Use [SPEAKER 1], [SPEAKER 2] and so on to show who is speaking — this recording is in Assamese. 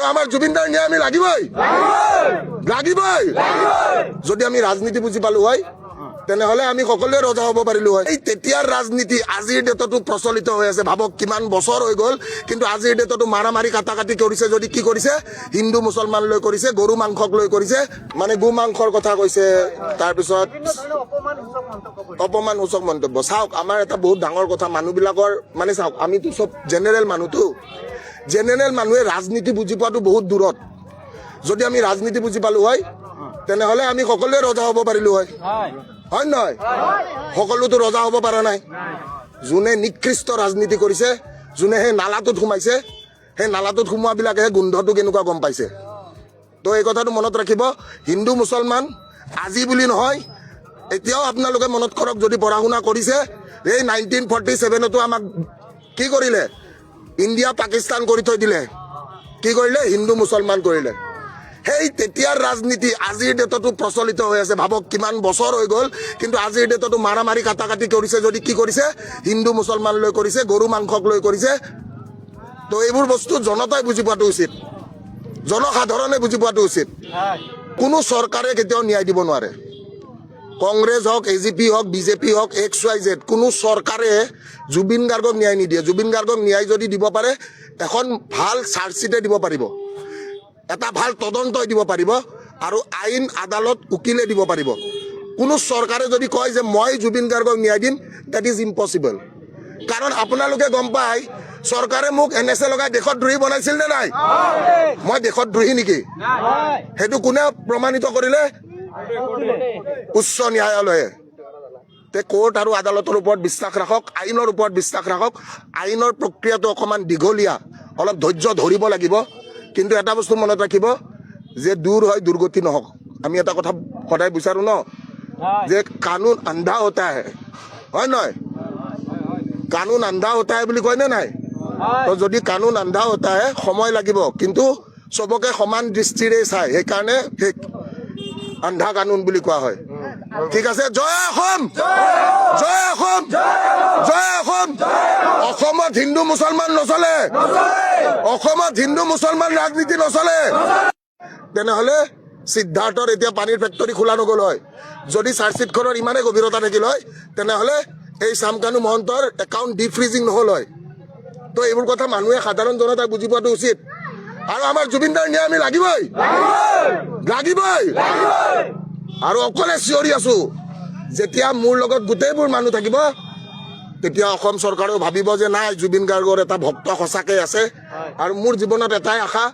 [SPEAKER 1] আমাৰ জুবিনদাৰ ন্যায় আমি লাগিবই যদি আমি ৰাজনীতি বুজি পালো হয় তেনেহলে আমি সকলোৱে ৰজা হ'ব পাৰিলো হয়। এই তেতিয়াৰ ৰাজনীতি আজিৰ ডেটতো প্ৰচলিত হৈ আছে। ভাবক কিমান বছৰ হৈ গ'ল, কিন্তু আজিৰ ডেটতো মাৰামাৰি কাটাকাটি কৰিছে। যদি কি কৰিছে, হিন্দু মুছলমান লৈ কৰিছে, গৰু মাংসক লৈ কৰিছে, মানে গো মাংসৰ কথা কৈছে, তাৰপিছত অপমান সূচক মন্তব্য। চাওক, আমাৰ এটা বহুত ডাঙৰ কথা, মানুহবিলাকৰ মানে চাওক, আমিতো চব জেনেৰেল মানুহতো, জেনেৰেল মানুহে ৰাজনীতি বুজি পোৱাটো বহুত দূৰত। যদি আমি ৰাজনীতি বুজি পালো হয় তেনেহলে আমি সকলোৱে ৰজা হ'ব পাৰিলো হয়, হয় নহয়? সকলোতো ৰজা হ'ব পৰা নাই। যোনে নিকৃষ্ট ৰাজনীতি কৰিছে, যোনে সেই নালাটোত সোমাইছে, সেই নালাটোত সোমোৱাবিলাকেহে গোন্ধটো কেনেকুৱা গম পাইছে। তো এই কথাটো মনত ৰাখিব। হিন্দু মুছলমান আজি বুলি নহয়, এতিয়াও আপোনালোকে মনত কৰক, যদি পঢ়া শুনা কৰিছে, এই 1947তো আমাক কি কৰিলে? ইণ্ডিয়া পাকিস্তান কৰি থৈ দিলে। কি কৰিলে? হিন্দু মুছলমান কৰিলে। সেই তেতিয়াৰ ৰাজনীতি আজিৰ ডেটতো প্ৰচলিত হৈ আছে। ভাবক কিমান বছৰ হৈ গ'ল, কিন্তু আজিৰ ডেটতো মাৰামাৰি কাটাকাটি কৰিছে। যদি কি কৰিছে, হিন্দু মুছলমান লৈ কৰিছে, গৰু মাংসক লৈ কৰিছে। তো এইবোৰ বস্তু জনতাই বুজি পোৱাটো উচিত, জনসাধাৰণে বুজি পোৱাটো উচিত। কোনো চৰকাৰে কেতিয়াও ন্যায় দিব নোৱাৰে। কংগ্ৰেছ হওক, AGP হওক, BJP হওক, XYZ, কোনো চৰকাৰে জুবিন গাৰ্গক ন্যায় নিদিয়ে। জুবিন গাৰ্গক ন্যায় যদি দিব পাৰে, এখন ভাল চাৰ্জশ্বিটে দিব পাৰিব, এটা ভাল তদন্তই দিব পাৰিব, আৰু আইন আদালত উকিলে দিব পাৰিব। কোনো চৰকাৰে যদি কয় যে মই জুবিন গাৰ্গক ন্যায় দিম, ডেট ইজ ইম্পচিবল। কাৰণ আপোনালোকে গম পায়, চৰকাৰে মোক NSA লগাই দেশত দ্ৰোহী বনাইছিল নে নাই? মই দেশত দ্ৰোহী নেকি? সেইটো কোনে প্ৰমাণিত কৰিলে? উচ্চ ন্যায়ালয়ে। তে কোৰ্ট আৰু আদালতৰ ওপৰত বিশ্বাস ৰাখক, আইনৰ ওপৰত বিশ্বাস ৰাখক। আইনৰ প্ৰক্ৰিয়াটো অকণমান দীঘলীয়া, অলপ ধৈৰ্য ধৰিব লাগিব। কিন্তু এটা বস্তু মনত ৰাখিব, যে দূৰ হয় দুৰ্গতি নহওক। আমি এটা কথা সদায় বিচাৰো ন, যে কানুন আন্ধা হতা হে, হয় নহয়? কানুন আন্ধা হতা হে বুলি কয় নে নাই? তো যদি কানুন আন্ধা হতা হে, সময় লাগিব, কিন্তু চবকে সমান দৃষ্টিৰে চাই, সেইকাৰণে সেই আন্ধা কানুন বুলি কোৱা হয়। ঠিক আছে, জয় অসম, জয় অসম, জয় অসম। অসমত হিন্দু মুছলমান নচলে, অসমত হিন্দু মুছলমান ৰাজনীতি নচলে। তেনেহলে সিদ্ধাৰ্থৰ এতিয়া পানীৰ ফেক্টৰী খোলা নগল হয়। যদি চাৰ্জশ্বিটখনৰ ইমানেই গভীৰতা থাকিল হয়, তেনেহলে এই চামকানু মহন্তৰ একাউণ্ট ডিফ্ৰিজিং নহল হয়। তো এইবোৰ কথা মানুহে, সাধাৰণ জনতাই বুজি পোৱাটো উচিত। আৰু আমাৰ জুবিনদাৰ ন্যায় আমি লাগিবই। আৰু অকলে চিঞৰি আছো, যেতিয়া মোৰ লগত গোটেইবোৰ মানুহ থাকিব, তেতিয়া অসম চৰকাৰেও ভাবিব যে নাই, জুবিন গাৰ্গৰ এটা ভক্ত সঁচাকৈ আছে। আৰু মোৰ জীৱনত এটাই আশা,